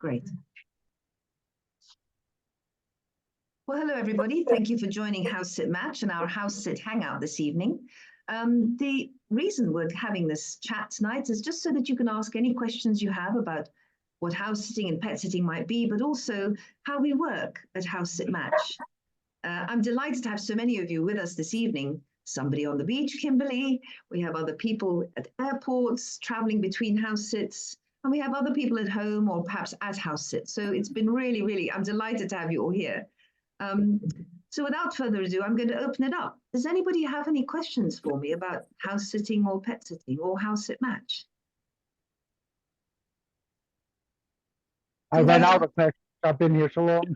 Great. Well, hello, everybody. Thank you for joining HouseSit Match and our HouseSit Hangout this evening. The reason we're having this chat tonight is just so that you can ask any questions you have about what house sitting and pet sitting might be, but also how we work at HouseSit Match. I'm delighted to have so many of you with us this evening. Somebody on the beach, Kimberly. We have other people at airports, traveling between house sits, and we have other people at home or perhaps at house sit. So it's been really, I'm delighted to have you all here. So without further ado, I'm going to open it up. Does anybody have any questions for me about house sitting or pet sitting or HouseSit Match? I ran out of questions. I've been here so long.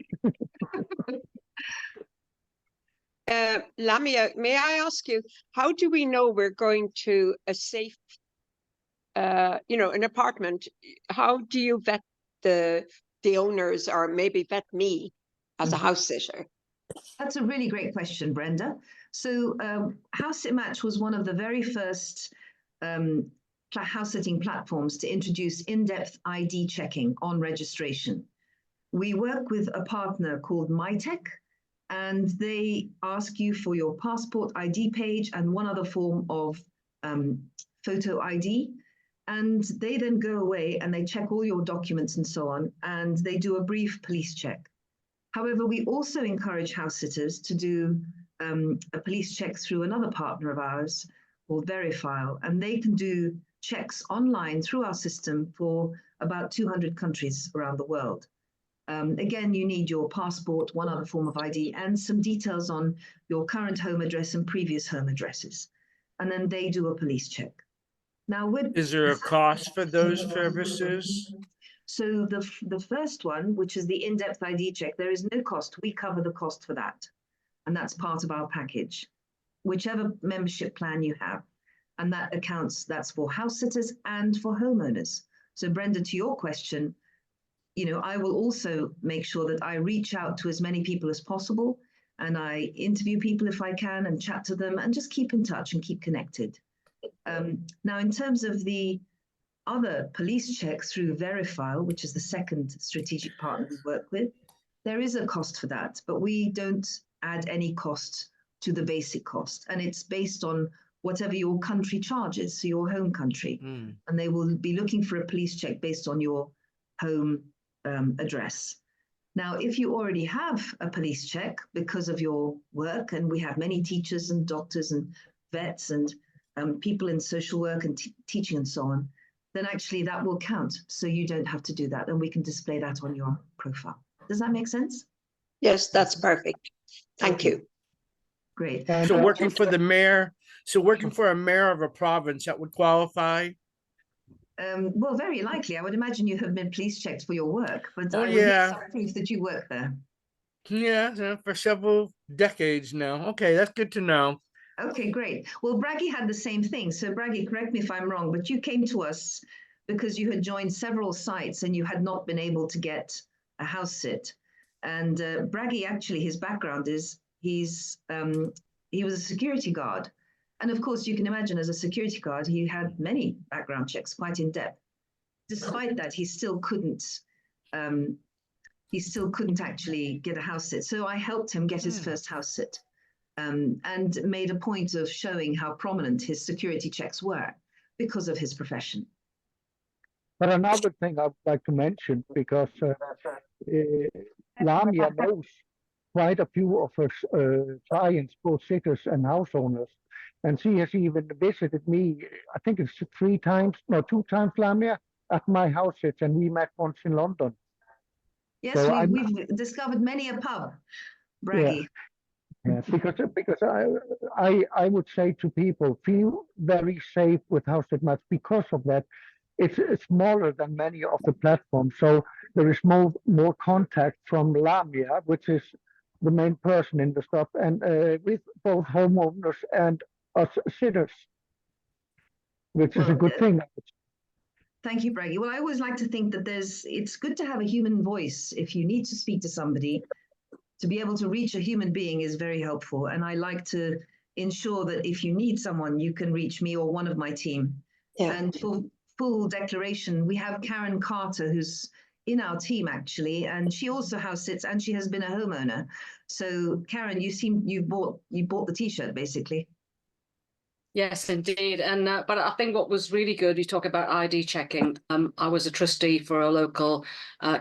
Lamia, may I ask you, how do we know we're going to a safe, an apartment? How do you vet the owners, or maybe vet me as a house sitter? That's a really great question, Brenda. So HouseSit Match was one of the very first house sitting platforms to introduce in-depth ID checking on registration. We work with a partner called MyTech, and they ask you for your passport ID page and one other form of photo ID. And they then go away and they check all your documents and so on, and they do a brief police check. However, we also encourage house sitters to do a police check through another partner of ours called Verifile, and they can do checks online through our system for about 200 countries around the world. Again, you need your passport, one other form of ID, and some details on your current home address and previous home addresses. And then they do a police check. Now, is there a cost for those services? So the first one, which is the in-depth ID check, there is no cost. We cover the cost for that. And that's part of our package, whichever membership plan you have. And that's for house sitters and for homeowners. So Brenda, to your question, I will also make sure that I reach out to as many people as possible, and I interview people if I can and chat to them and just keep in touch and keep connected. Now, in terms of the other police check through Verifile, which is the second strategic partner we work with, there is a cost for that, but we don't add any cost to the basic cost. And it's based on whatever your country charges, so your home country. And they will be looking for a police check based on your home address. Now, if you already have a police check because of your work, and we have many teachers and doctors and vets and people in social work and teaching and so on, then actually that will count. So you don't have to do that, and we can display that on your profile. Does that make sense? Yes, that's perfect. Thank you. Great. So working for the mayor, working for a mayor of a province, that would qualify? Well, very likely. I would imagine you have been police checked for your work, but I would need some proof that you work there. Yeah, for several decades now. Okay, that's good to know. Okay, great. Well, Braggy had the same thing. So Braggy, correct me if I'm wrong, but you came to us because you had joined several sites and you had not been able to get a house sit. And Braggy, actually, his background is he was a security guard. And of course, you can imagine as a security guard, he had many background checks, quite in depth. Despite that, he still couldn't actually get a house sit. So I helped him get his first house sit. And made a point of showing how prominent his security checks were because of his profession. But another thing I'd like to mention, because Lamia knows quite a few of her clients, both sitters and house owners, and she has even visited me, I think it's 2 times, Lamia, at my house sits, and we met once in London. Yes, so we've discovered many a pub, Braggy. Yeah. Yes, because I would say to people, feel very safe with HouseSit Match because of that. It's smaller than many of the platforms, so there is more contact from Lamia, which is the main person in the stuff, and with both homeowners and us sitters, which is a good thing. Thank you, Braggy. Well, I always like to think that it's good to have a human voice. If you need to speak to somebody, to be able to reach a human being is very helpful. And I like to ensure that if you need someone, you can reach me or one of my team. Yeah. And for full declaration, we have Karen Carter, who's in our team actually, and she also house sits and she has been a homeowner. So Karen, you bought the t-shirt basically. Yes, indeed. And but I think what was really good, you talk about ID checking. I was a trustee for a local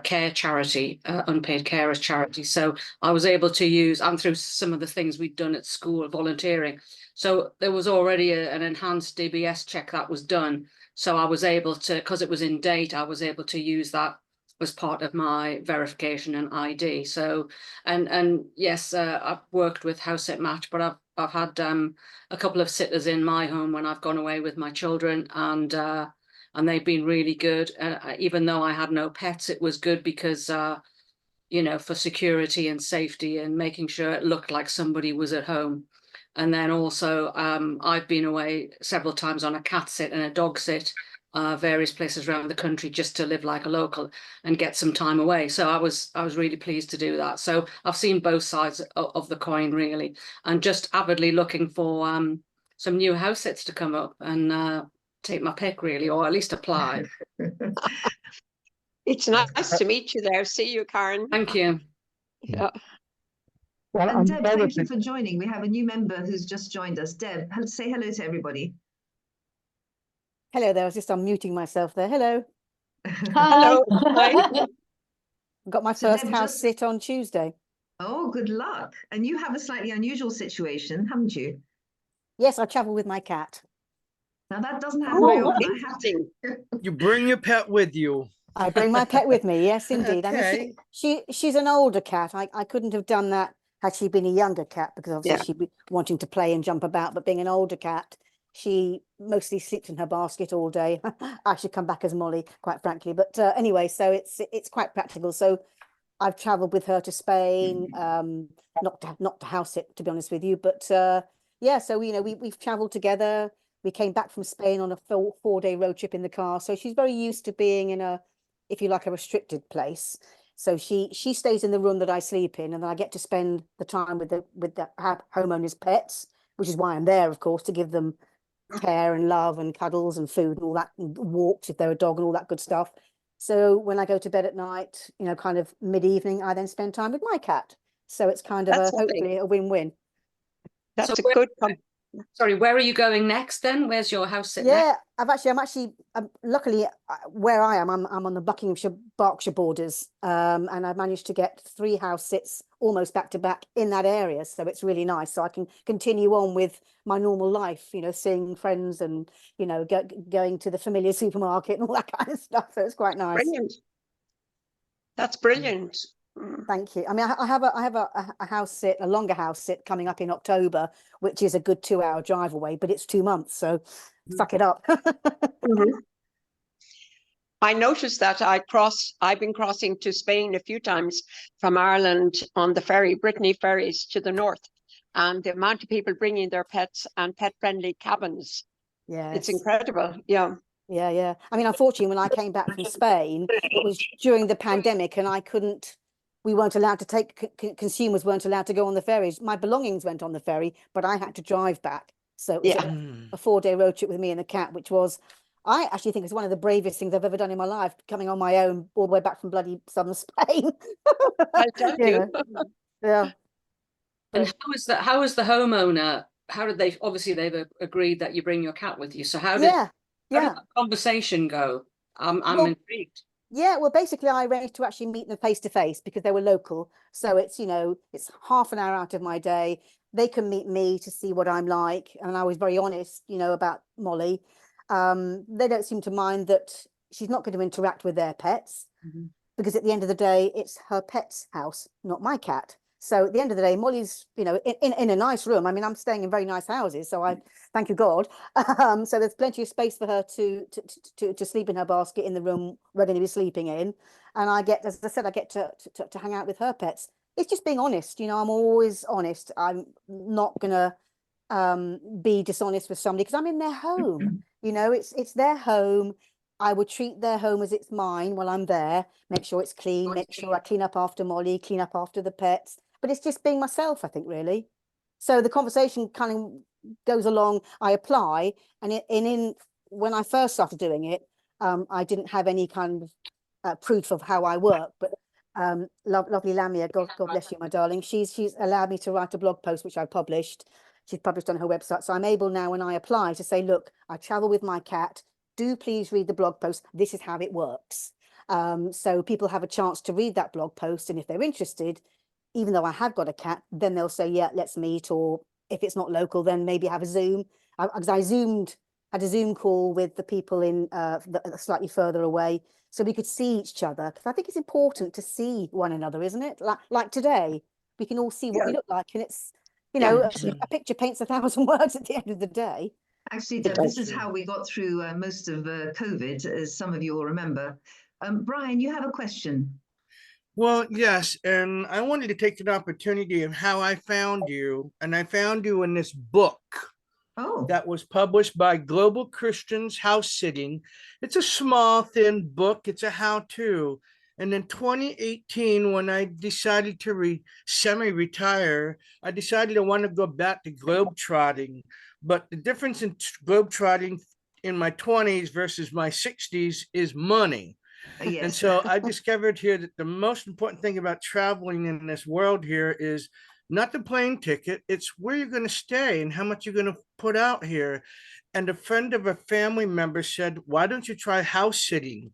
care charity, unpaid carers charity. So I was able to use, and through some of the things we'd done at school, volunteering. So there was already an enhanced DBS check that was done. So I was able to, because it was in date, I was able to use that as part of my verification and ID. So, and yes, I've worked with HouseSit Match, but I've had a couple of sitters in my home when I've gone away with my children, and they've been really good. Even though I had no pets, it was good because you know, for security and safety and making sure it looked like somebody was at home. And then also I've been away several times on a cat sit and a dog sit, various places around the country, just to live like a local and get some time away. So I was really pleased to do that. So I've seen both sides of the coin really, and just avidly looking for some new house sits to come up and take my pick really, or at least apply. It's nice to meet you there. See you, Karen. Thank you. Yeah. Well, And I'm Deb, thank you very for joining. We have a new member who's just joined us. Deb, say hello to everybody. Hello there. I was just unmuting myself there. Hello. Hello. Hi. I've got my So first Deb, house just- sit on Tuesday. Oh, good luck. And you have a slightly unusual situation, haven't you? Yes, I travel with my cat. Now that doesn't happen very Oh, often. I have to. interesting. You bring your pet with you. I bring my pet with me. Yes, indeed. I Okay. mean, she's an older cat. I couldn't have done that had she been a younger cat, because obviously Yeah. she'd be wanting to play and jump about. But being an older cat, she mostly sleeps in her basket all day. I should come back as Molly, quite frankly. But anyway, so it's quite practical. So I've travelled with her to Spain, not to house it, to be honest with you, but yeah. So you know, we've travelled together. We came back from Spain on a 4-day road trip in the car. So she's very used to being in a, if you like, a restricted place. So she stays in the room that I sleep in, and then I get to spend the time with the homeowners' pets, which is why I'm there, of course, to give them care and love and cuddles and food and all that, and walks if they're a dog and all that good stuff. So when I go to bed at night, you know, kind of mid-evening, I then spend time with my cat. So it's kind of That's lovely. hopefully a win-win. That's So a good Sorry, where are you going next then? Where's your house sit next? Yeah, I'm actually luckily where I am, I'm on the Buckinghamshire Berkshire borders, and I've managed to get 3 house sits almost back to back in that area, so it's really nice. So I can continue on with my normal life, you know, seeing friends and, you know, going to the familiar supermarket and all that kind of stuff. So it's quite nice. brilliant. That's brilliant. Mm. Thank you. I mean, I have a house sit, a longer house sit coming up in October, which is a good 2-hour drive away, but it's 2 months, so suck it up. Mhm. I noticed that I've been crossing to Spain a few times from Ireland on the ferry, Brittany ferries to the north, and the amount of people bringing their pets and pet-friendly cabins. Yes. It's incredible. Yeah. Yeah. I mean, unfortunately, when I came back from Spain, it was during the pandemic, and we weren't allowed to take, consumers weren't allowed to go on the ferries. My belongings went on the ferry, but I had to drive back. So it was Yeah. Mm. a 4-day road trip with me and the cat, which was, I actually think it's one of the bravest things I've ever done in my life, coming on my own all the way back from bloody southern Spain. I'll tell You you. know, yeah. And But- how is the homeowner? How did they? Obviously, they've agreed that you bring your cat with you. So how did Yeah. that conversation go? I'm Well, intrigued. Yeah, well, basically, I arranged to actually meet them face to face because they were local. So it's, you know, it's half an hour out of my day. They can meet me to see what I'm like. And I was very honest, you know, about Molly. They don't seem to mind that she's not going to interact with their pets, because at the end of the day, it's her pet's house, not my cat. So at the end of the day, Molly's, you know, in a nice room. I mean, I'm staying in very nice houses, so I thank you God. So there's plenty of space for her to sleep in her basket in the room we're going to be sleeping in. And I get, as I said, I get to hang out with her pets. It's just being honest, you know. I'm always honest. I'm not gonna be dishonest with somebody because I'm in their home. You know, it's their home. I would treat their home as it's mine while I'm there, make sure it's clean, make sure I clean up after Molly, clean up after the pets. But it's just being myself, I think, really. So the conversation kind of goes along. I apply, and when I first started doing it, I didn't have any kind of proof of how I work. But lovely Lamia, God bless you, my darling. She's allowed me to write a blog post, which I published. She's published on her website. So I'm able now, when I apply, to say, look, I travel with my cat. Do please read the blog post. This is how it works. So people have a chance to read that blog post. And if they're interested, even though I have got a cat, then they'll say, yeah, let's meet. Or if it's not local, then maybe have a Zoom. Because I had a Zoom call with the people in slightly further away, so we could see each other. Because I think it's important to see one another, isn't it? Like today, we can all see what we look like, and it's, you know, a picture paints 1,000 words at the end of the day. Actually, Deb, this is how we got through most of COVID, as some of you will remember. Brian, you have a question. Well, yes, and I wanted to take an opportunity of how I found you, and I found you in this book that was published by Global Christians House Sitting. It's a small, thin book. It's a how-to. And in 2018, when I decided to semi-retire, I decided I want to go back to globetrotting. But the difference in globetrotting in my 20s versus my 60s is money. Yes. And so I discovered here that the most important thing about traveling in this world here is not the plane ticket, it's where you're going to stay and how much you're going to put out here. And a friend of a family member said, why don't you try house sitting?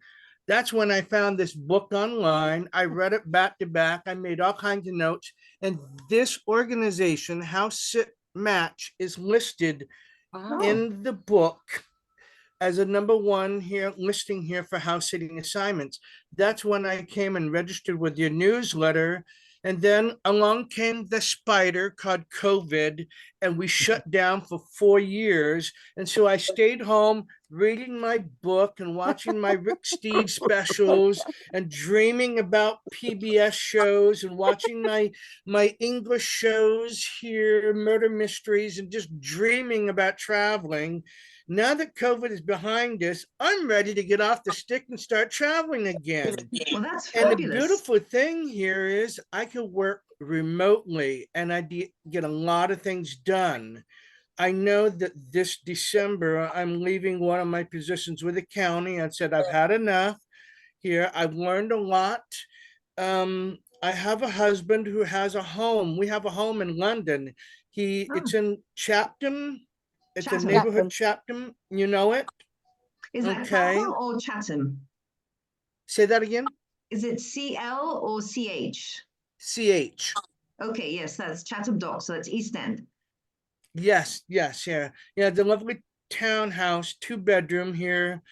That's when I found this book online. I read it back to back. I made all kinds of notes. And this organization, HouseSit Match, is listed in the book as a #1 here, listing here for house sitting assignments. That's when I came and registered with your newsletter. And then along came the spider called COVID, and we shut down for 4 years. And so I stayed home reading my book and watching my Rick Steves specials and dreaming about PBS shows and watching my English shows here, murder mysteries, and just dreaming about traveling. Now that COVID is behind us, I'm ready to get off the stick and start traveling again. Well, that's And the fabulous. beautiful thing here is I could work remotely and I get a lot of things done. I know that this December, I'm leaving one of my positions with the county. I said, I've had enough here. I've learned a lot. I have a husband who has a home. We have a home in London. It's in Chatham. It's a neighborhood Chatham. You know it? Is that Clapham or Chatham? Say that again. Is it CL or CH? CH. Okay, yes, that's Chatham Dock. So that's East End. Yes, yeah. The lovely townhouse, 2-bedroom here.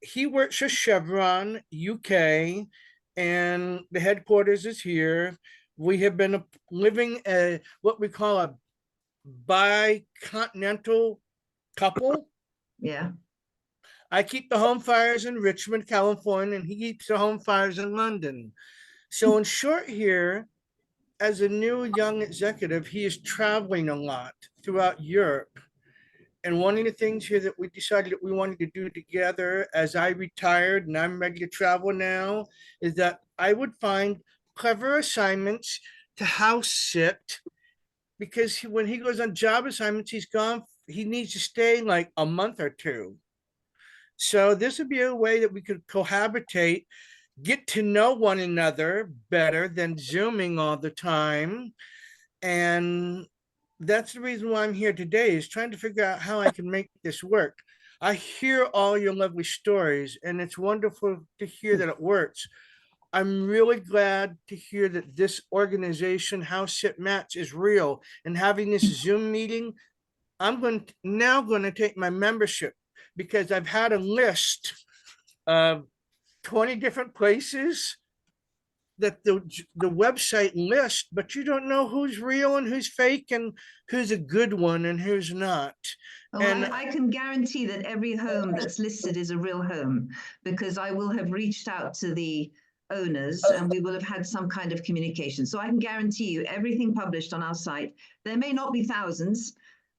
He works for Chevron UK, and the headquarters is here. We have been living what we call a bi-continental couple. Yeah. I keep the home fires in Richmond, California, and he keeps the home fires in London. So in short here, as a new young executive, he is traveling a lot throughout Europe. And one of the things here that we decided that we wanted to do together as I retired and I'm ready to travel now is that I would find clever assignments to house sit, because when he goes on job assignments, he needs to stay like a month or two. So this would be a way that we could cohabitate, get to know one another better than Zooming all the time. And that's the reason why I'm here today, is trying to figure out how I can make this work. I hear all your lovely stories, and it's wonderful to hear that it works. I'm really glad to hear that this organization, HouseSit Match, is real. And having this Zoom meeting, I'm now going to take my membership, because I've had a list of 20 different places that the website lists, but you don't know who's real and who's fake and who's a good one and who's not. Oh, and I can guarantee that every home that's listed is a real home, because I will have reached out to the owners and we will have had some kind of communication. So I can guarantee you everything published on our site. There may not be thousands,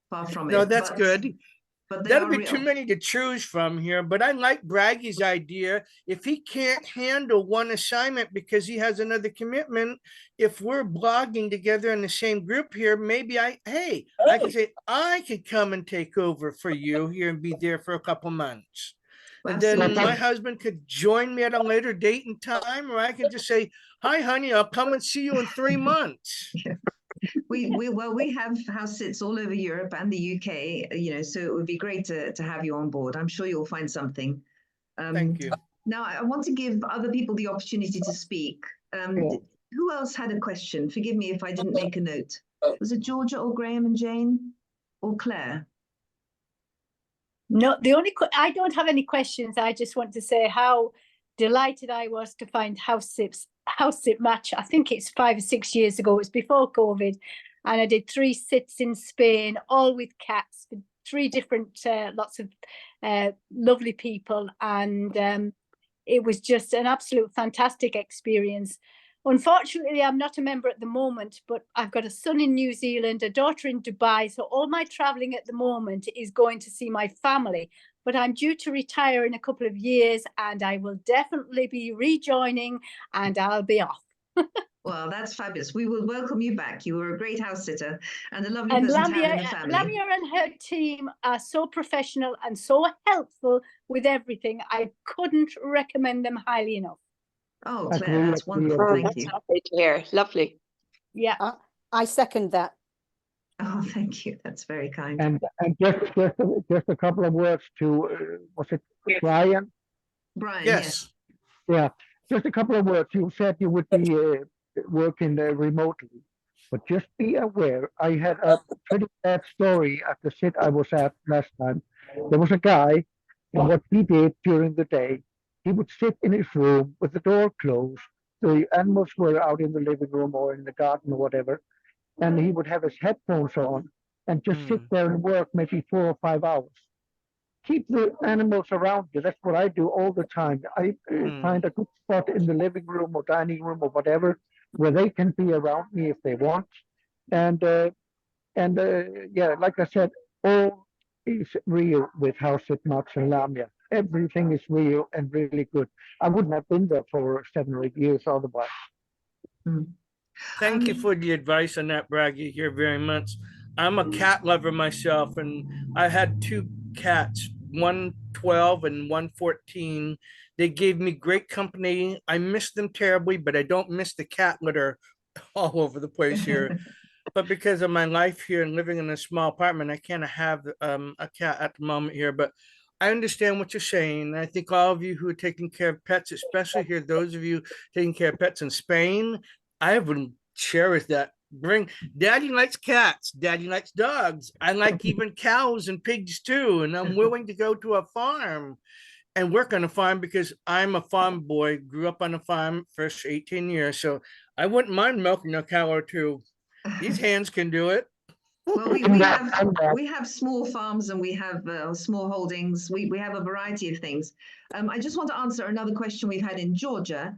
far from it. No, that's good. But that'll be too many to choose from here. But I like Braggy's idea. If he can't handle one assignment because he has another commitment, if we're blogging together in the same group here, maybe I can say, I could come and take over for you here and be there for a couple months. And then Absolutely. my husband could join me at a later date and time, or I could just say, hi, honey, I'll come and see you in 3 months. We have house sits all over Europe and the UK, so it would be great to have you on board. I'm sure you'll find something. Thank you. Now, I want to give other people the opportunity to speak. Yeah. Who else had a question? Forgive me if I didn't make a note. Was it Georgia or Graham and Jane or Claire? No, I don't have any questions. I just want to say how delighted I was to find HouseSit Match. I think it's 5 or 6 years ago. It was before COVID, and I did 3 sits in Spain, all with cats, with 3 different lots of lovely people, and it was just an absolute fantastic experience. Unfortunately, I'm not a member at the moment, but I've got a son in New Zealand, a daughter in Dubai. So all my traveling at the moment is going to see my family. But I'm due to retire in a couple of years, and I will definitely be rejoining, and I'll be off. Well, that's fabulous. We will welcome you back. You were a great house sitter and a lovely And person to have in the family. Lamia and her team are so professional and so helpful with everything. I couldn't recommend them highly enough. Oh, Agree, Claire, that's agree, wonderful. agree. Thank That's you. lovely to hear. Lovely. Yeah. I second that. Oh, thank you. That's very kind. And just a couple of words to was it Yes. Brian? Brian, Yes. Yeah, just a couple of words. You said you would be working remotely, but just be aware. I had a pretty bad story at the sit I was at last time. There was a guy, and what he did during the day, he would sit in his room with the door closed. The animals were out in the living room or in the garden or whatever, and he would have his headphones on and just sit there and work maybe 4 or 5 hours. Keep the animals around you. That's what I do all the time. I find a good spot in the living room or dining room or whatever where they can be around me if they want. And yeah, like I said, all is real with HouseSit Match and Lamia. Everything is real and really good. I wouldn't have been there for 7 or 8 years otherwise. Thank you for the advice on that, Braggy, here very much. I'm a cat lover myself, and I had 2 cats, one 12 and one 14. They gave me great company. I miss them terribly, but I don't miss the cat litter all over the place here. But because of my life here and living in a small apartment, I can't have a cat at the moment here. But I understand what you're saying. I think all of you who are taking care of pets, especially here, those of you taking care of pets in Spain, I would cherish that. Daddy likes cats, Daddy likes dogs. I like even cows and pigs too. And I'm willing to go to a farm and work on a farm because I'm a farm boy, grew up on a farm first 18 years. So I wouldn't mind milking a cow or 2. These hands can do it. Well, we have small farms and we have small holdings. We have a variety of things. I just want to answer another question we've had in Georgia.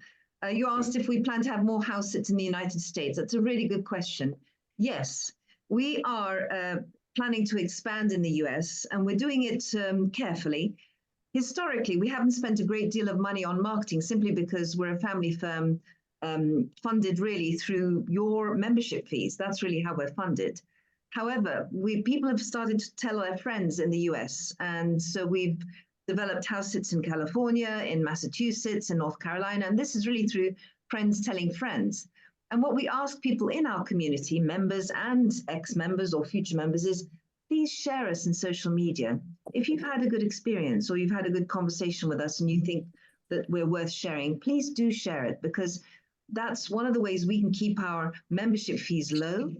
You asked if we plan to have more house sits in the United States. That's a really good question. Yes, we are planning to expand in the US, and we're doing it carefully. Historically, we haven't spent a great deal of money on marketing simply because we're a family firm funded really through your membership fees. That's really how we're funded. However, people have started to tell their friends in the US, and so we've developed house sits in California, in Massachusetts, in North Carolina, and this is really through friends telling friends. And what we ask people in our community, members and ex-members or future members, is please share us in social media. If you've had a good experience or you've had a good conversation with us and you think that we're worth sharing, please do share it, because that's one of the ways we can keep our membership fees low,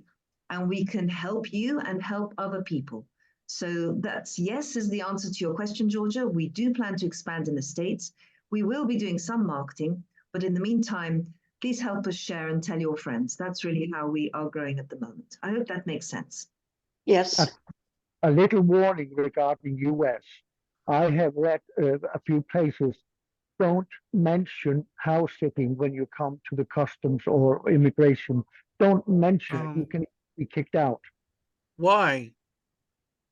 and we can help you and help other people. So that's yes is the answer to your question, Georgia. We do plan to expand in the States. We will be doing some marketing, but in the meantime, please help us share and tell your friends. That's really how we are growing at the moment. I hope that makes sense. Yes. A little warning regarding US. I have read a few places. Don't mention house sitting when you come to the customs or immigration. Don't mention it. You can be kicked out. Why?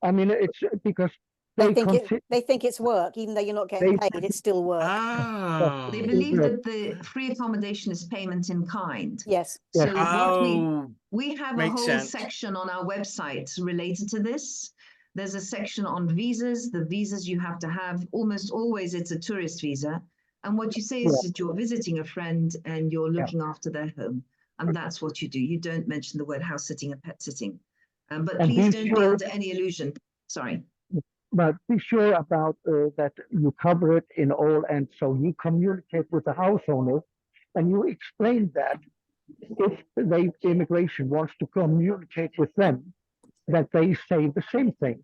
I mean, it's because They think it's work, even though you're not getting paid. It's still work. Ah. They believe that the free accommodation is payment in kind. Yes. So Yes. what we have a makes whole sense. section on our website related to this. There's a section on visas. The visas you have to have, almost always it's a tourist visa. And what you say is that you're visiting a friend and you're looking after their home. And that's what you do. You don't mention the word house sitting and pet sitting. But And please be don't be sure- under any illusion. Sorry. But be sure about that you cover it in all ends. So you communicate with the house owner and you explain that if the immigration wants to communicate with them, that they say the same thing.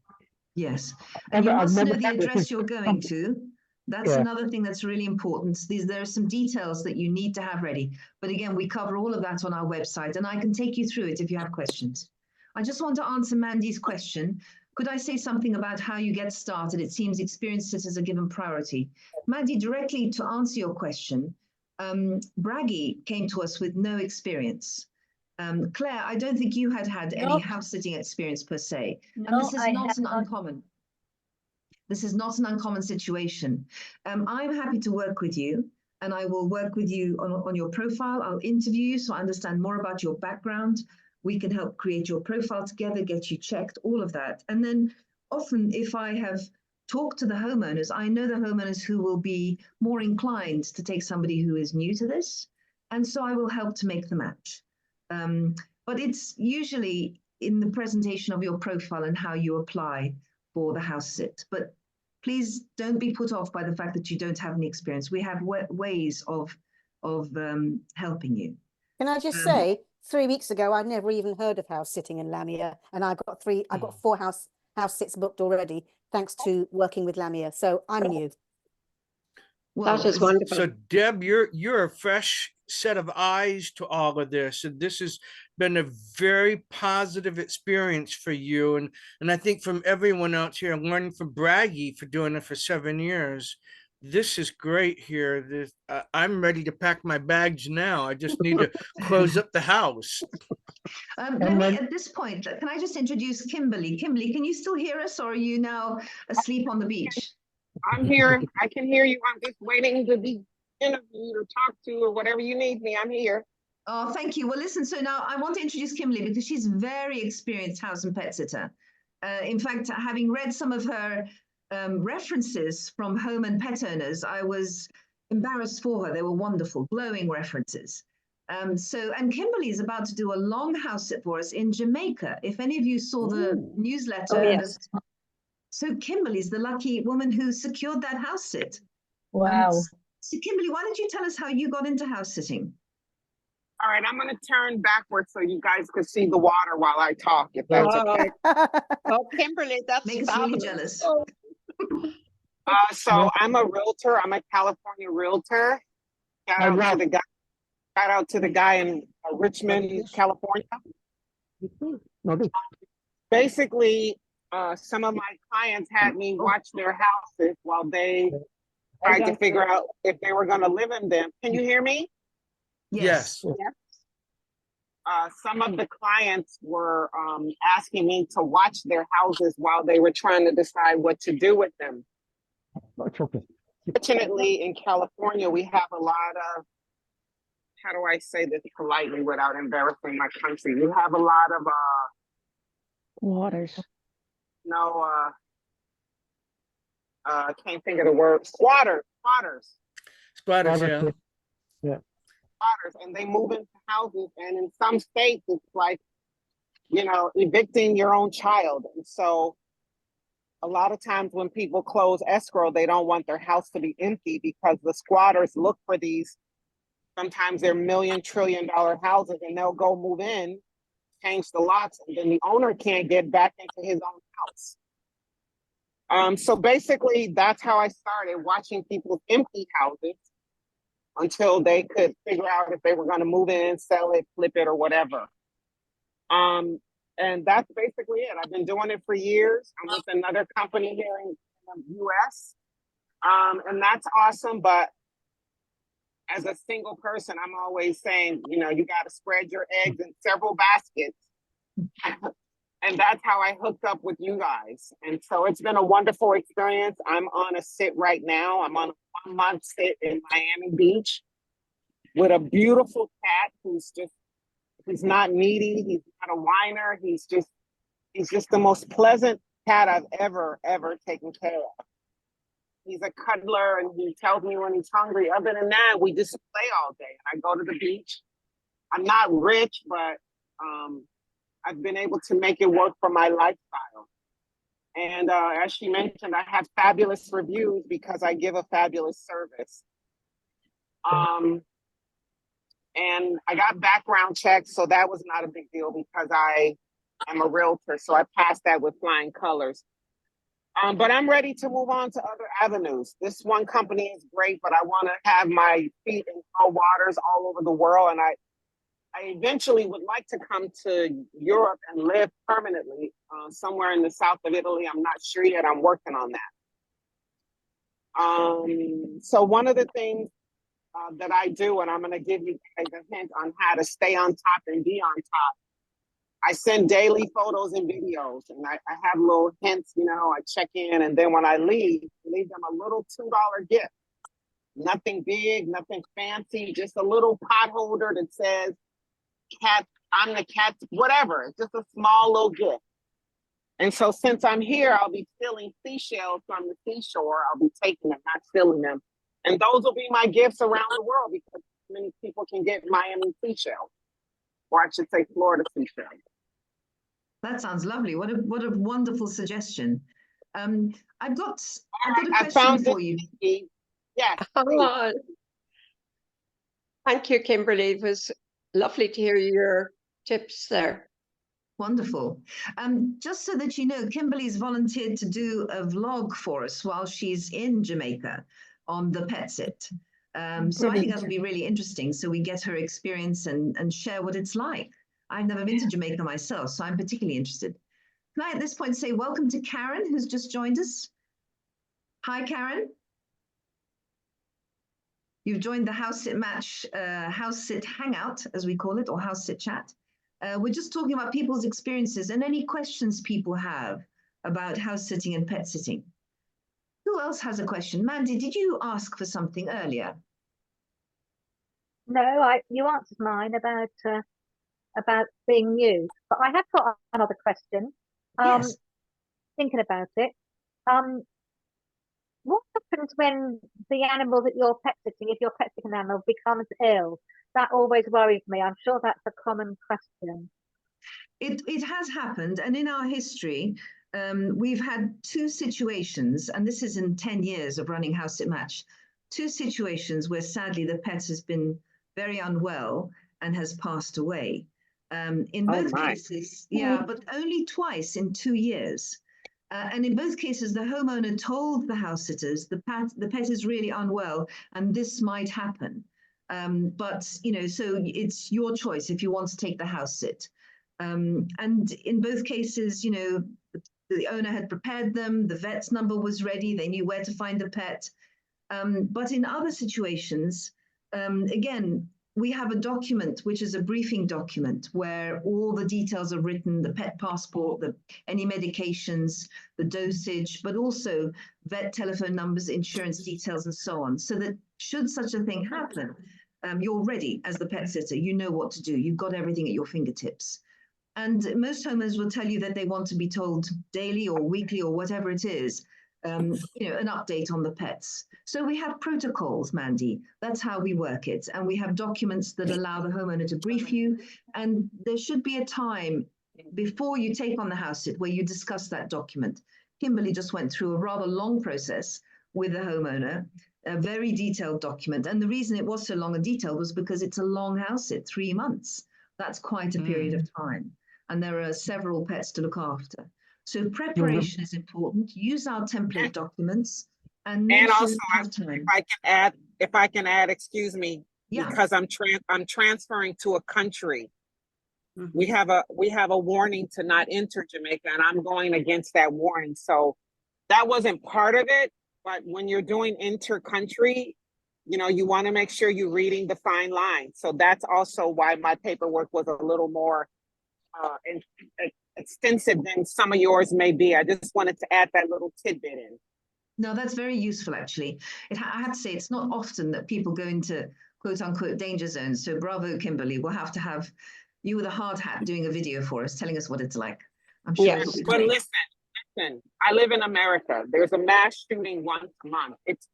Yes. And you I've must know never the had this address in you're going to. That's Yeah. another thing that's really important. There are some details that you need to have ready. But again, we cover all of that on our website, and I can take you through it if you have questions. I just want to answer Mandy's question. Could I say something about how you get started? It seems experienced sitters are given priority. Mandy, directly to answer your question, Braggy came to us with no experience. Claire, I don't think you had any Nope. house sitting experience per se. And No, this is I not have an not. uncommon. This is not an uncommon situation. I'm happy to work with you, and I will work with you on your profile. I'll interview you so I understand more about your background. We can help create your profile together, get you checked, all of that. And then often if I have talked to the homeowners, I know the homeowners who will be more inclined to take somebody who is new to this. And so I will help to make the match. But it's usually in the presentation of your profile and how you apply for the house sit. But please don't be put off by the fact that you don't have any experience. We have ways of helping you. Can I just say, 3 weeks ago, I'd never even heard of house sitting in Lamia, and I've got 4 house sits booked already, thanks to working with Lamia. So I'm new. Well, That is wonderful. So Deb, you're a fresh set of eyes to all of this, and this has been a very positive experience for you. And I think from everyone out here, learning from Braggy for doing it for 7 years, this is great here. I'm ready to pack my bags now. I just need to close up the house. At this point, can I just introduce Kimberly? Kimberly, can you still hear us, or are you now asleep on the beach? I'm here. I can hear you. I'm just waiting to be interviewed or talked to or whatever you need me. I'm here. Oh, thank you. Well, listen, so now I want to introduce Kimberly because she's very experienced house and pet sitter. In fact, having read some of her references from home and pet owners, I was embarrassed for her. They were wonderful, glowing references. And Kimberly is about to do a long house sit for us in Jamaica. If any of you saw the newsletter. Oh, yes. So Kimberly's the lucky woman who secured that house sit. Wow. So Kimberly, why don't you tell us how you got into house sitting? All right, I'm going to turn backwards so you guys can see the water while I talk, if that's okay. Oh, Kimberly, that's Make us really fabulous. jealous. So I'm a realtor. I'm a California realtor. Shout out to the guy in Richmond, California. Basically, some of my clients had me watch their houses while they tried to figure out if they were going to live in them. Can you hear me? Yes. Some of the clients were asking me to watch their houses while they were trying to decide what to do with them. It's okay. Fortunately, in California, we have a lot of, how do I say this politely without embarrassing my country? We have a lot of Waters. I can't think of the word. Squatters, Squatters, yeah. and they move into houses, and in some states it's like, evicting your own child. And so a lot of times when people close escrow, they don't want their house to be empty because the squatters look for these, sometimes they're $1 million, $1 trillion houses, and they'll go move in, change the lots, and then the owner can't get back into his own house. So basically that's how I started, watching people's empty houses until they could figure out if they were going to move in, sell it, flip it, or whatever. And that's basically it. I've been doing it for years. I'm with another company here in the US. And that's awesome. But as a single person, I'm always saying, you got to spread your eggs in several baskets. And that's how I hooked up with you guys. And so it's been a wonderful experience. I'm on a sit right now. I'm on a 1-month sit in Miami Beach with a beautiful cat he's not needy. He's not a whiner. He's just the most pleasant cat I've ever taken care of. He's a cuddler and he tells me when he's hungry. Other than that, we just play all day. I go to the beach. I'm not rich, but I've been able to make it work for my lifestyle. And as she mentioned, I have fabulous reviews because I give a fabulous service. And I got background checks, so that was not a big deal because I am a realtor, so I passed that with flying colors. But I'm ready to move on to other avenues. This one company is great, but I want to have my feet in cold waters all over the world. And I eventually would like to come to Europe and live permanently somewhere in the south of Italy. I'm not sure yet. I'm working on that. So one of the things that I do, and I'm going to give you guys a hint on how to stay on top and be on top. I send daily photos and videos, and I have little hints, you know, I check in, and then when I leave them a little $2 gift. Nothing big, nothing fancy, just a little pot holder that says, cat, I'm the cat, whatever. It's just a small little gift. And so since I'm here, I'll be stealing seashells from the seashore. I'll be taking them, not stealing them. And those will be my gifts around the world because many people can get Miami seashells, or I should say Florida seashells. That sounds lovely. What a wonderful suggestion. I've got a I question found for you. Yeah. Thank you, Kimberly. It was lovely to hear your tips there. Wonderful. Just so that you know, Kimberly's volunteered to do a vlog for us while she's in Jamaica on the PetSit. So I think that'll be really interesting. So we get her experience and share what it's like. I've never been to Jamaica myself, so I'm particularly interested. Can I at this point say welcome to Karen, who's just joined us? Hi, Karen. You've joined the HouseSit Match, HouseSit Hangout, as we call it, or HouseSit Chat. We're just talking about people's experiences and any questions people have about house sitting and pet sitting. Who else has a question? Mandy, did you ask for something earlier? No, you answered mine about being new, but I have got another question. Yes. Thinking about it, what happens when the animal that you're pet sitting, if your pet sitting animal becomes ill? That always worries me. I'm sure that's a common question. It has happened, and in our history, we've had two situations, and this is in 10 years of running HouseSit Match, two situations where sadly the pet has been very unwell and has passed away. In both cases, yeah, but only twice in 2 years. And in both cases, the homeowner told the house sitters the pet is really unwell and this might happen. But, you know, so it's your choice if you want to take the house sit. And in both cases, you know, the owner had prepared them, the vet's number was ready, they knew where to find the pet. But in other situations, again, we have a document, which is a briefing document where all the details are written, the pet passport, any medications, the dosage, but also vet telephone numbers, insurance details, and so on. So that should such a thing happen, you're ready as the pet sitter. You know what to do. You've got everything at your fingertips. And most homeowners will tell you that they want to be told daily or weekly or whatever it is, you know, an update on the pets. So we have protocols, Mandy. That's how we work it. And we have documents that allow the homeowner to brief you. And there should be a time before you take on the house sit where you discuss that document. Kimberly just went through a rather long process with the homeowner, a very detailed document. And the reason it was so long and detailed was because it's a long house sit, 3 months. That's quite a period of time. And there are several pets to look after. So preparation is important. Use our template documents and make sure you have time. If I can add, excuse me, because I'm transferring to a country. We have a warning to not enter Jamaica, and I'm going against that warning. So that wasn't part of it, but when you're doing inter-country, you know, you want to make sure you're reading the fine line. So that's also why my paperwork was a little more extensive than some of yours may be. I just wanted to add that little tidbit in. No, that's very useful, actually. I have to say, it's not often that people go into quote-unquote danger zones. So bravo, Kimberly. We'll have to have you with a hard hat doing a video for us, telling us what it's like. I'm sure. Yeah, but listen, Listen, I live in America. There's a mass shooting once a month. It's,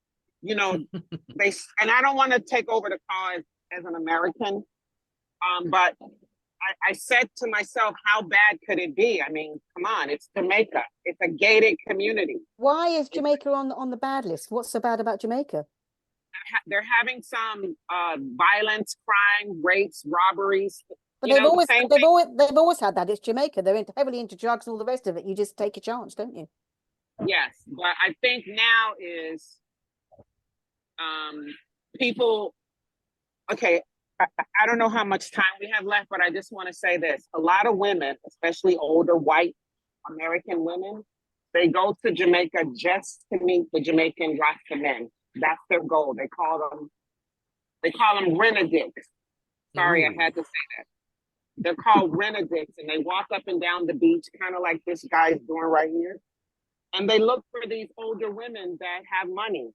you know, and I don't want to take over the call as an American, but I said to myself, how bad could it be? I mean, come on, it's Jamaica. It's a gated community. Why is Jamaica on the bad list? What's so bad about Jamaica? They're having some violence, crime, rapes, robberies. But You they've know, always same they've thing. always had that. It's Jamaica. They're heavily into drugs and all the rest of it. You just take a chance, don't you? Yes, but I think now is people. Okay, I don't know how much time we have left, but I just want to say this: a lot of women, especially older white American women, they go to Jamaica just to meet the Jamaican Rasta men. That's their goal. They call them renegades. Sorry, I had to say that. They're called renegades, and they walk up and down the beach, kind of like this guy's doing right here. And they look for these older women that have money.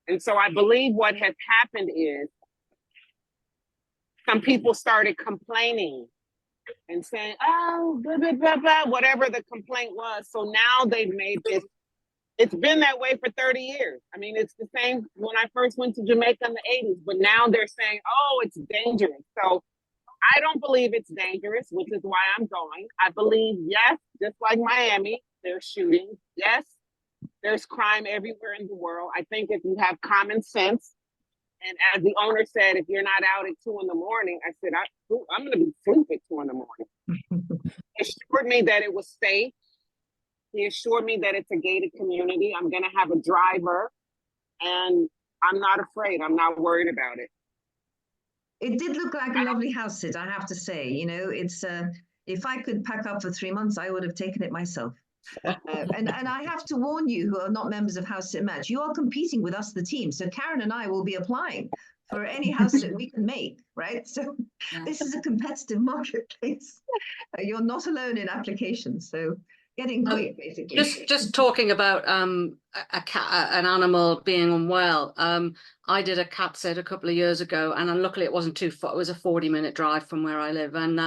And so I believe what has happened is some people started complaining and saying, oh, blah, blah, blah, blah, whatever the complaint was. So now they've made this, it's been that way for 30 years. I mean, it's the same when I first went to Jamaica in the 80s, but now they're saying, oh, it's dangerous. So I don't believe it's dangerous, which is why I'm going. I believe, yes, just like Miami, there's shootings. Yes, there's crime everywhere in the world. I think if you have common sense, and as the owner said, if you're not out at 2 in the morning, I said, I'm going to be asleep at 2 in the morning. He assured me that it was safe. He assured me that it's a gated community. I'm going to have a driver, and I'm not afraid. I'm not worried about it. It did look like a lovely house sit, I have to say. You know, it's if I could pack up for 3 months, I would have taken it myself. And I have to warn you who are not members of HouseSit Match, you are competing with us, the team. So Karen and I will be applying for any house sit we can make, right? So this is a competitive marketplace. You're not alone in applications. So get in quick, basically. Just talking about a cat, an animal being unwell. I did a cat sit a couple of years ago, and luckily it wasn't too far. It was a 40-minute drive from where I live, and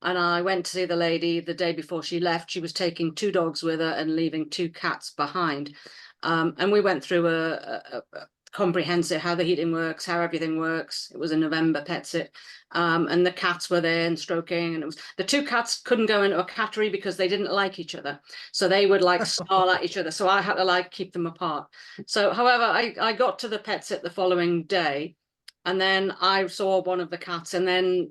I went to see the lady the day before she left. She was taking 2 dogs with her and leaving 2 cats behind, and we went through a comprehensive how the heating works, how everything works. It was a November pet sit, and the cats were there and stroking, and it was the 2 cats couldn't go into a cattery because they didn't like each other, so they would like snarl at each other, so I had to like keep them apart. So however, I got to the pet sit the following day, and then I saw one of the cats, and then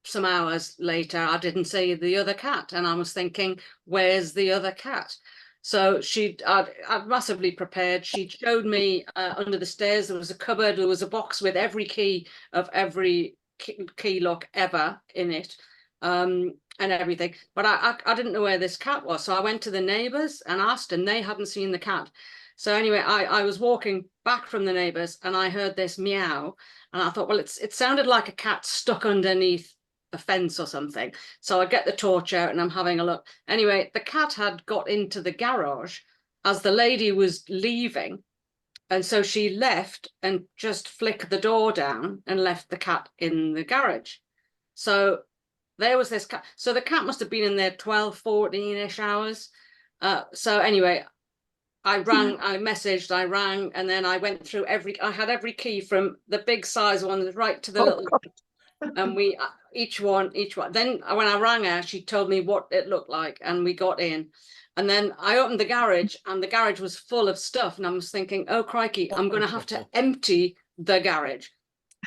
some hours later I didn't see the other cat, and I was thinking, where's the other cat? So I'd massively prepared. She showed me under the stairs, there was a cupboard, there was a box with every key of every key lock ever in it, and everything. But I didn't know where this cat was. So I went to the neighbors and asked, and they hadn't seen the cat. So anyway, I was walking back from the neighbors and I heard this meow, and I thought, well, it sounded like a cat stuck underneath a fence or something. So I get the torch out and I'm having a look. Anyway, the cat had got into the garage as the lady was leaving, and so she left and just flicked the door down and left the cat in the garage. So there was this cat. So the cat must have been in there 12, 14-ish hours. So anyway, I rang, I messaged, I rang, and then I went through I had every key from the big size one right to the little, and we each one. Then when I rang her, she told me what it looked like, and we got in. And then I opened the garage, and the garage was full of stuff, and I was thinking, oh crikey, I'm going to have to empty the garage.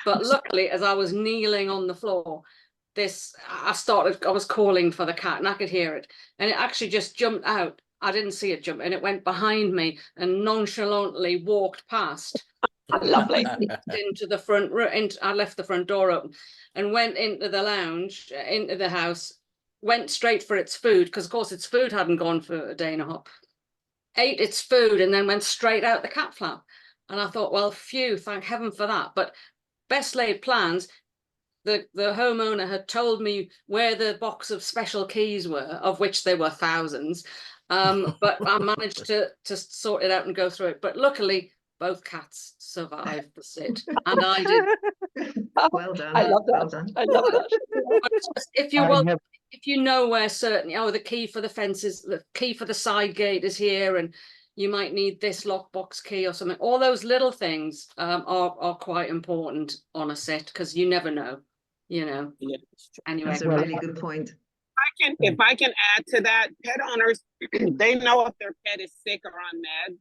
But luckily, as I was kneeling on the floor, I was calling for the cat, and I could hear it, and it actually just jumped out. I didn't see it jump, and it went behind me and nonchalantly walked past. Lovely. Into the front room. I left the front door open and went into the lounge, into the house, went straight for its food, because of course its food hadn't gone for a day and a half. Ate its food and then went straight out the cat flap. And I thought, well, phew, thank heaven for that. But best laid plans, the homeowner had told me where the box of special keys were, of which there were thousands. But I managed to sort it out and go through it. But luckily, both cats survived the sit, and I did. Well done. I love that. Well done. I love that. If you will, if you know where certain, oh, the key for the fences, the key for the side gate is here, and you might need this lockbox key or something. All those little things are quite important on a sit, because you never know, you know. Yeah. Anyway, That's a really good point. If I can add to that, pet owners, they know if their pet is sick or on meds.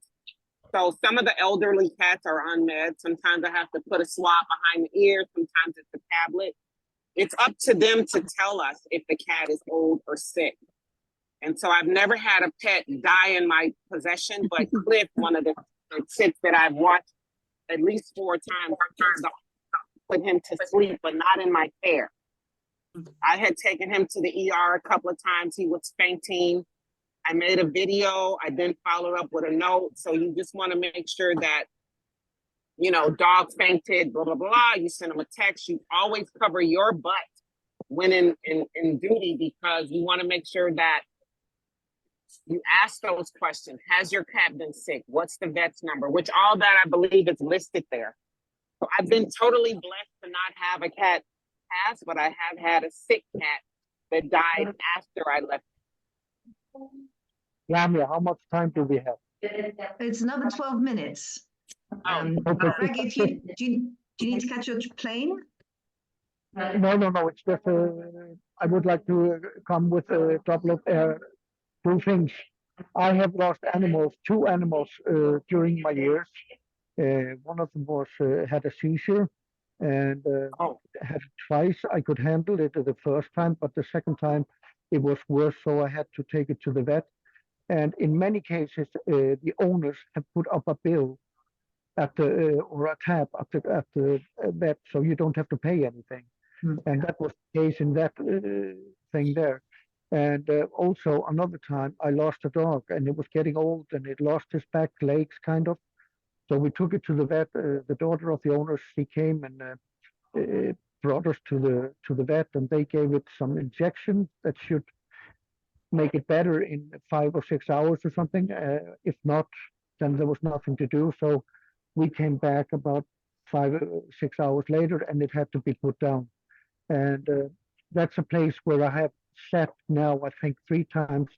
So some of the elderly cats are on meds. Sometimes I have to put a swab behind the ear. Sometimes it's a tablet. It's up to them to tell us if the cat is old or sick. And so I've never had a pet die in my possession, but Cliff, one of the sits that I've watched at least 4 times, put him to sleep, but not in my care. I had taken him to the ER a couple of times. He was fainting. I made a video. I then followed up with a note. So you just want to make sure that, you know, dog fainted, blah, blah, blah. You send them a text. You always cover your butt when in duty, because you want to make sure that you ask those questions. Has your cat been sick? What's the vet's number? Which all that I believe is listed there. So I've been totally blessed to not have a cat pass, but I have had a sick cat that died after I left. Lamia, how much time do we have? It's another 12 minutes. Okay. Maggie, if do you need to catch your plane? No. It's just I would like to come with a couple of 2 things. I have lost animals, 2 animals during my years. One of them was had a seizure, and had it twice. I could handle it the first time, but the second time it was worse, so I had to take it to the vet. And in many cases, the owners have put up a bill at the or a tab at the vet, so you don't have to pay anything. And that was the case in that thing there. And also another time, I lost a dog, and it was getting old, and it lost his back legs, kind of. So we took it to the vet. The daughter of the owners, she came and brought us to the vet, and they gave it some injection that should make it better in 5 or 6 hours or something. If not, then there was nothing to do. So we came back about 5 or 6 hours later, and it had to be put down. And that's a place where I have sat now, I think 3 times,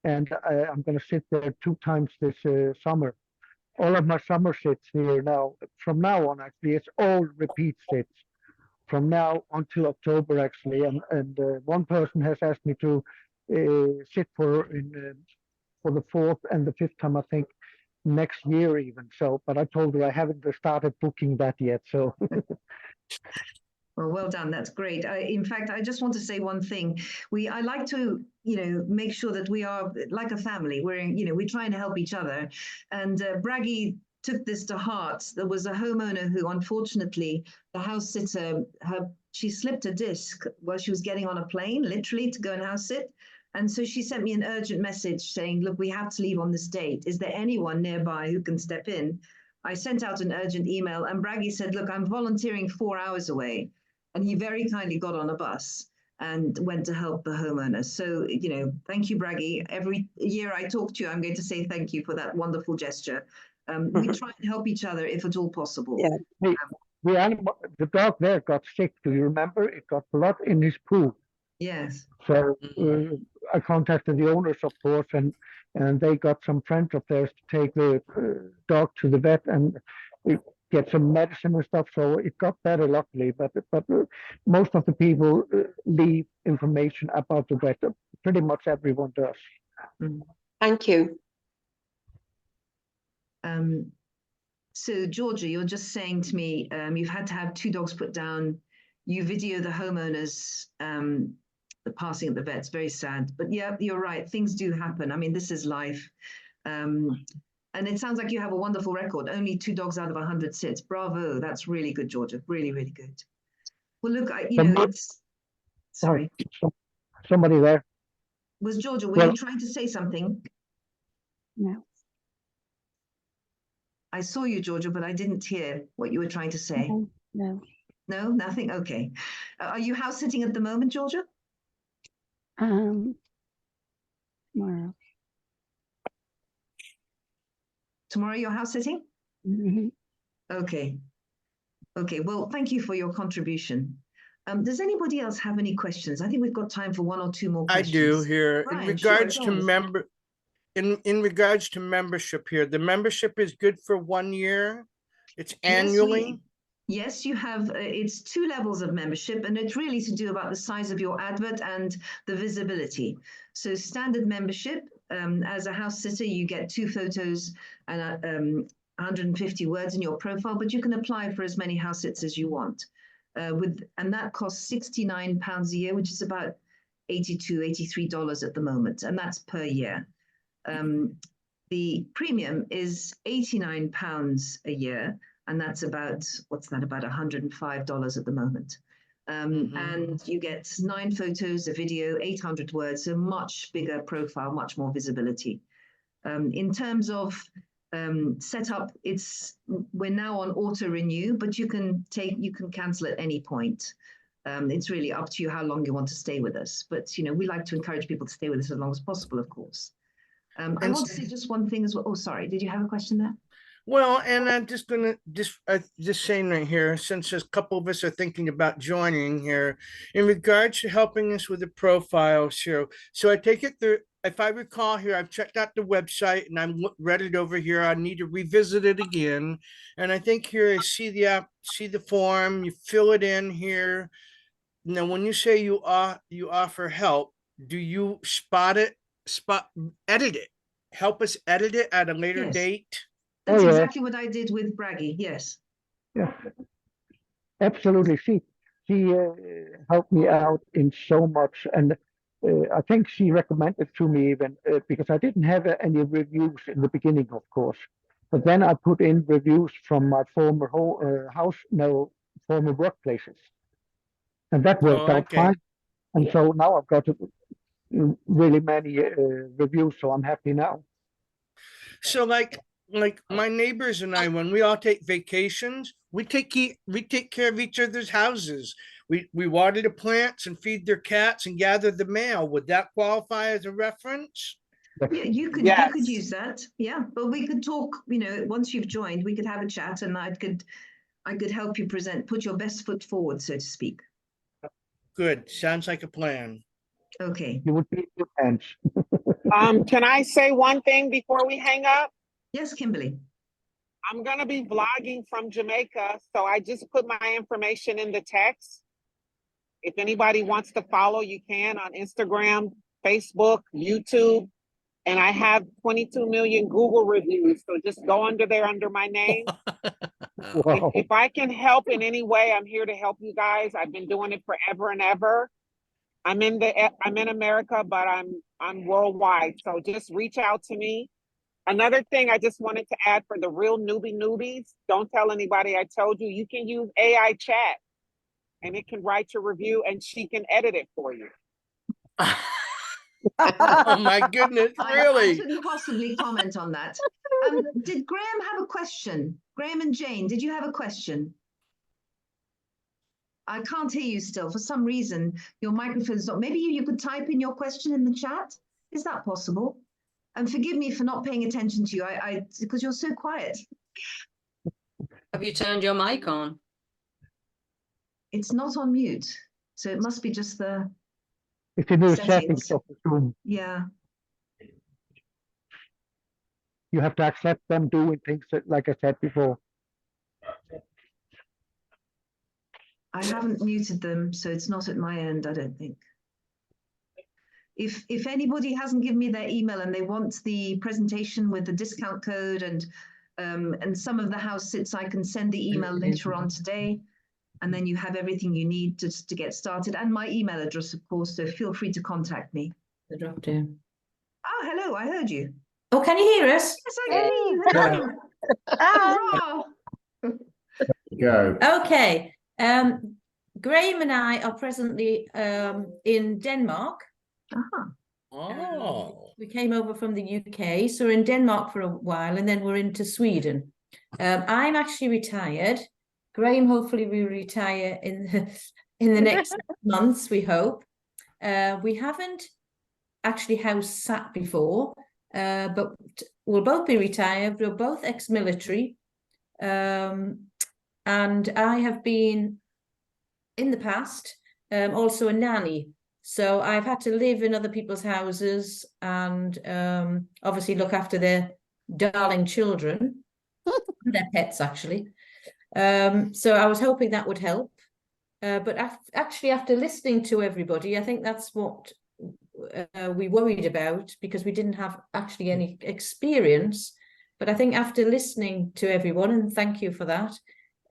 and I'm going to sit there 2 times this summer. All of my summer sits here now, from now on, actually, it's all repeat sits from now until October, actually. And one person has asked me to sit for the 4th and the 5th time, I think, next year even. So, but I told her I haven't started booking that yet. So. Well done. That's great. In fact, I just want to say one thing. I like to, make sure that we are like a family. We try and help each other. And Braggie took this to heart. There was a homeowner who, unfortunately, the house sitter, she slipped a disc while she was getting on a plane, literally, to go and house sit. And so she sent me an urgent message saying, look, we have to leave on this date. Is there anyone nearby who can step in? I sent out an urgent email, and Braggie said, look, I'm volunteering 4 hours away. And he very kindly got on a bus and went to help the homeowners. So, thank you, Braggie. Every year I talk to you, I'm going to say thank you for that wonderful gesture. We try and help each other if at all possible. Yeah. The dog there got sick. Do you remember? It got blood in his poo. Yes. So I contacted the owners, of course, and they got some friends of theirs to take the dog to the vet and get some medicine and stuff. So it got better, luckily. But most of the people leave information about the vet. Pretty much everyone does. Thank you. So Georgia, you're just saying to me, you've had to have 2 dogs put down. You video the homeowners, the passing at the vet's very sad. But yeah, you're right. Things do happen. I mean, this is life. And it sounds like you have a wonderful record. Only 2 dogs out of 100 sits. Bravo. That's really good, Georgia. Really, really good. Well, look, it's... Sorry. Somebody there. Was Georgia, were you trying to say something? No. I saw you, Georgia, but I didn't hear what you were trying to say. No. No, nothing? Okay. Are you house sitting at the moment, Georgia? Tomorrow. Tomorrow you're house sitting? Mm-hmm. Okay. Okay, well, thank you for your contribution. Does anybody else have any questions? I think we've got time for one or two more I questions. do here. In Brian, sure, regards go to on. in regards to membership here, the membership is good for 1 year. It's Yes, annually. Yes, you have, it's 2 levels of membership, and it's really to do about the size of your advert and the visibility. So standard membership, as a house sitter, you get 2 photos and 150 words in your profile, but you can apply for as many house sits as you want. And that costs £69 a year, which is about $82, $83 at the moment, and that's per year. The premium is £89 a year, and that's about, what's that, about $105 at the moment. And you get 9 photos, a video, 800 words, so much bigger profile, much more visibility. In terms of setup, we're now on auto renew, but you can cancel at any point. It's really up to you how long you want to stay with us. But we like to encourage people to stay with us as long as possible, of course. I want to say just one thing as well. Oh, sorry, did you have a question there? Well, and I'm just gonna just saying right here, since a couple of us are thinking about joining here, in regards to helping us with the profile show. So I take it there. If I recall here, I've checked out the website and I'm read it over here. I need to revisit it again. And I think here I see the app, see the form, you fill it in here. Now, when you say you offer help, do you edit it? Help us edit it at a later Yes. date? That's Oh, yeah. exactly what I did with Braggy, yes. Yeah, absolutely. She helped me out in so much, and I think she recommended to me even because I didn't have any reviews in the beginning, of course. But then I put in reviews from my former former workplaces, and that worked out okay. fine. And so now I've got really many reviews, so I'm happy now. So like my neighbors and I, when we all take vacations, we take care of each other's houses. We water the plants and feed their cats and gather the mail. Would that qualify as a reference? Yeah, you could use that. Yeah, but we could talk, once you've joined, we could have a chat and I could help you put your best foot forward, so to speak. Good. Sounds like a plan. Okay. You would be in your hands. Can I say one thing before we hang up? Yes, Kimberly. I'm gonna be vlogging from Jamaica, so I just put my information in the text. If anybody wants to follow, you can on Instagram, Facebook, YouTube, and I have 22 million Google reviews. So just go under there under my name. Wow. If I can help in any way, I'm here to help you guys. I've been doing it forever and ever. I'm in America, but I'm worldwide. So just reach out to me. Another thing I just wanted to add for the real newbies, don't tell anybody I told you, you can use AI chat and it can write your review and she can edit it for you. Oh my goodness, really? I couldn't possibly comment on that. Did Graham have a question? Graham and Jane, did you have a question? I can't hear you still. For some reason, your microphone's not. Maybe you could type in your question in the chat. Is that possible? And forgive me for not paying attention to you. Because you're so quiet. Have you turned your mic on? It's not on mute, so it must be just the It's in the settings. settings of the Zoom. Yeah. You have to accept them doing things like I said before. I haven't muted them, so it's not at my end, I don't think. If anybody hasn't given me their email and they want the presentation with the discount code and some of the house sits, I can send the email later on today, and then you have everything you need just to get started, and my email address, of course, so feel free to contact me. I dropped in. Oh, hello, I heard you. Oh, can you hear us? Yes, I can hear you. Hello. Hurrah. Go. Okay. Graham and I are presently in Denmark. Uh-huh. Oh. We came over from the UK, so we're in Denmark for a while, and then we're into Sweden. I'm actually retired. Graham hopefully will retire in the next months, we hope. We haven't actually house sat before, but we'll both be retired. We're both ex-military, and I have been in the past, also a nanny. So I've had to live in other people's houses and obviously look after their darling children, their pets actually. So I was hoping that would help. But actually, after listening to everybody, I think that's what we worried about, because we didn't have actually any experience. But I think after listening to everyone, and thank you for that,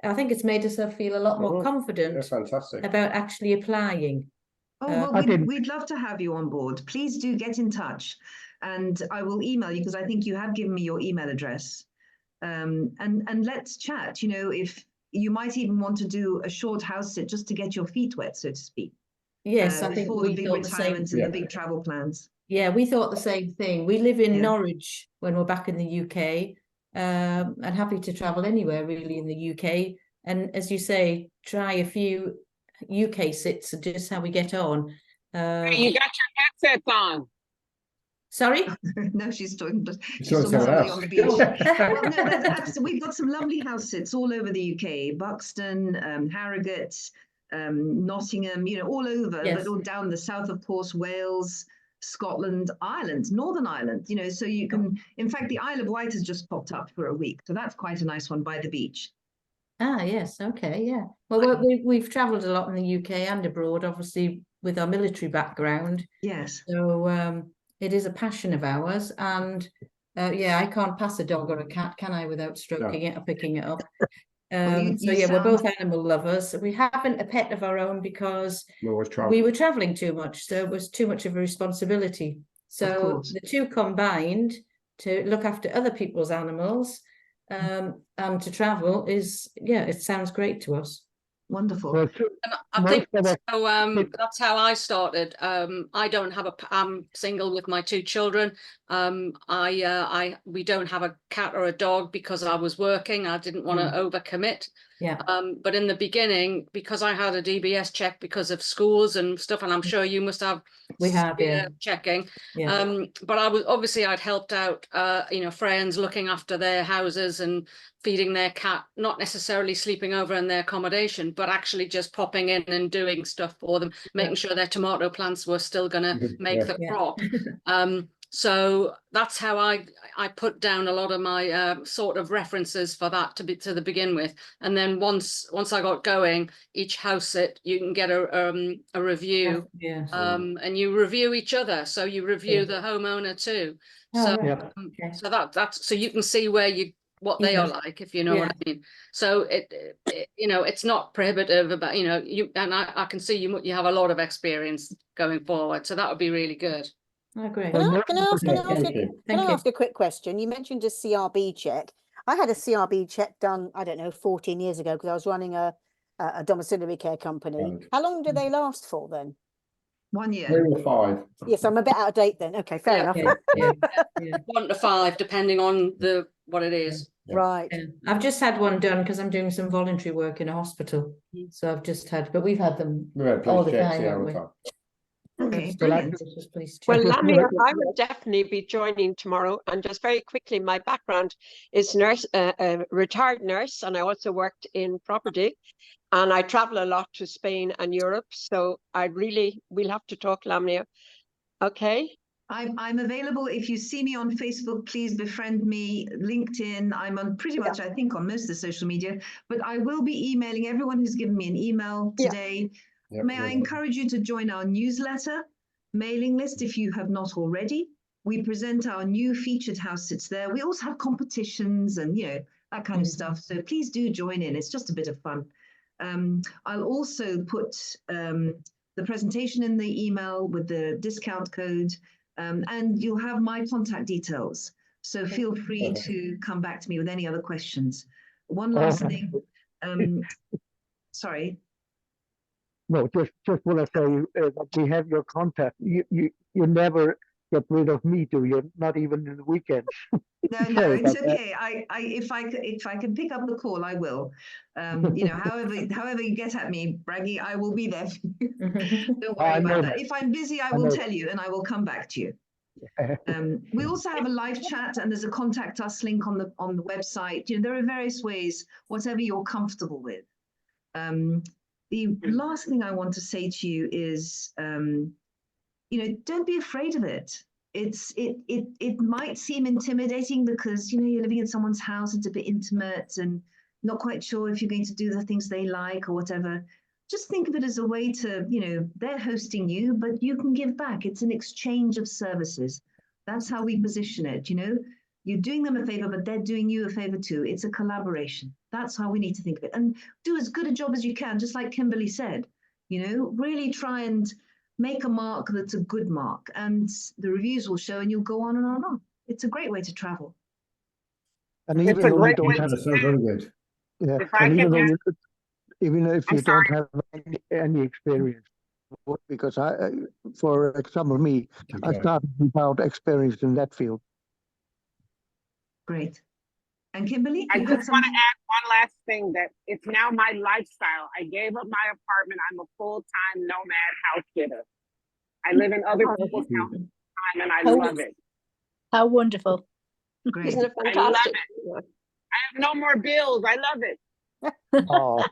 I think it's made us feel a lot more confident fantastic about actually applying. Oh, well, I didn't- we'd love to have you on board. Please do get in touch, and I will email you, because I think you have given me your email address. And let's chat. You know, if you might even want to do a short house sit just to get your feet wet, so to speak. Yes, I think before the we big thought the same. retirements and the big travel plans. Yeah, we thought the same thing. We live in Yeah. Norwich when we're back in the UK, and happy to travel anywhere really in the UK. And as you say, try a few UK sits and just how we get on. You got your headsets on. Sorry? No, she's talking to someone somebody else. on the beach. Well, no, we've got some lovely house sits all over the UK: Buxton, Harrogate, Nottingham, you know, all over, Yes. but all down the south, of course, Wales, Scotland, Ireland, Northern Ireland, you know, so you can, in fact, the Isle of Wight has just popped up for a week. So that's quite a nice one by the beach. Ah, yes. Okay. Yeah. Well, we've traveled a lot in the UK and abroad, obviously with our military background. Yes. So it is a passion of ours. And yeah, I can't pass a dog or a cat, can I, without stroking it or picking it up? Well, So yeah, we're both animal lovers. We haven't a pet of our own because we were traveling too much. So it was too much of a responsibility. So the two combined to look after other people's animals and to travel is, yeah, it sounds great to us. Wonderful. Well, And I think so. That's how I started. I don't have I'm single with my two children. We don't have a cat or a dog because I was working. I didn't want to overcommit. Yeah. But in the beginning, because I had a DBS check because of schools and stuff, and I'm sure you must have. We have, yeah. Checking. Yeah. But I'd helped out, you know, friends looking after their houses and feeding their cat, not necessarily sleeping over in their accommodation, but actually just popping in and doing stuff for them, making sure their tomato plants were still going to make the crop. So that's how I put down a lot of my sort of references for that to begin with. And then once I got going, each house sit, you can get a review, and you review each other. So you review the homeowner too. So that's so you can see what they are like, if you know what I mean. So it you know, it's not prohibitive about, you know, I can see you have a lot of experience going forward. So that would be really good. Oh, great. Can I ask a quick question? You mentioned a CRB check. I had a CRB check done, I don't know, 14 years ago, because I was running a domiciliary care company. How long do they last for then? 1 year. 3 or 5. Yes, I'm a bit out of date then. Okay, fair enough. 1 to 5, depending on what it is. Right. Yeah. I've just had one done because I'm doing some voluntary work in a hospital. So I've just had, but we've had them all the time, haven't we? Okay, well, Lamia, I will definitely be joining tomorrow. And just very quickly, my background is retired nurse, and I also worked in property. And I travel a lot to Spain and Europe. So we'll have to talk, Lamia. Okay. I'm available. If you see me on Facebook, please befriend me. LinkedIn, I'm on pretty much, I think, on most of the social media, but I will be emailing everyone who's given me an email today. May I encourage you to join our newsletter mailing list if you have not already. We present our new featured house sits there. We also have competitions and, you know, that kind of stuff. So please do join in. It's just a bit of fun. I'll also put the presentation in the email with the discount code, and you'll have my contact details. So feel free to come back to me with any other questions. One last thing. Sorry. No, just want to say that we have your contact. You never get rid of me, do you? Not even in the weekends. No, it's okay. If I can pick up the call, I will. You know, however you get at me, Braggy, I will be there for you. Don't worry about that. If I'm busy, I will tell you, and I will come back to you. We also have a live chat, and there's a contact us link on the website. You know, there are various ways, whatever you're comfortable with. The last thing I want to say to you is, don't be afraid of it. It might seem intimidating because, you're living in someone's house, it's a bit intimate and not quite sure if you're going to do the things they like or whatever. Just think of it as a way to, they're hosting you, but you can give back. It's an exchange of services. That's how we position it, You're doing them a favor, but they're doing you a favor too. It's a collaboration. That's how we need to think of it. And do as good a job as you can, just like Kimberly said, really try and make a mark that's a good mark. And the reviews will show and you'll go on and on and on. It's a great way to travel. And It's even a though you great don't way have, to Sounds very good. yeah, If I and even can though ask- even if I'm you don't have any experience, because for example, me, I Okay. started without experience in that field. Great. And Kimberly, I you just had want to something? add one last thing, that it's now my lifestyle. I gave up my apartment. I'm a full-time nomad house sitter. I live in other people's houses time and I Oh. love it. How wonderful. Great. Isn't it I love fantastic? I have no more bills. I love it. Oh,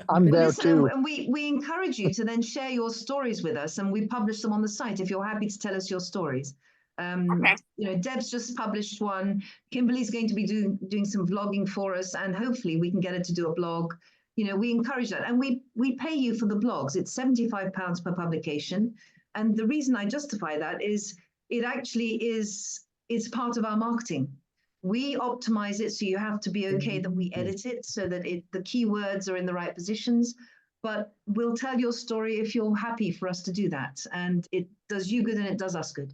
I'm there Listen, too. and we encourage you to then share your stories with us, and we publish them on the site if you're happy to tell us your stories. Okay. Deb's just published one. Kimberly's going to be doing some vlogging for us, and hopefully we can get her to do a blog. We encourage that, and we pay you for the blogs. It's £75 per publication, and the reason I justify that is it actually it's part of our marketing. We optimize it, so you have to be okay that we edit it so that the keywords are in the right positions. But we'll tell your story if you're happy for us to do that, and it does you good and it does us good.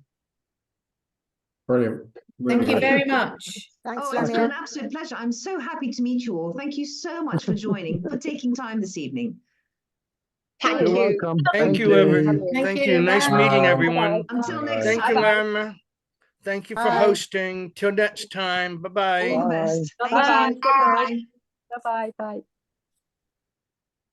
Brilliant. Thank you Really very good. much. Thanks, It's been Lamia. an absolute pleasure. I'm so happy to meet you all. Thank you so much for joining, for taking time this evening. Thank You're you. welcome. Thank you, everyone. Thank Thank you. you. Nice Bye. meeting Bye. everyone. Until next Bye. Thank you, time. ma'am. Thank you for Bye. hosting. Till next time. Bye-bye. All the best. Bye. Thank Bye. you. Bye. Bye. Bye. Bye.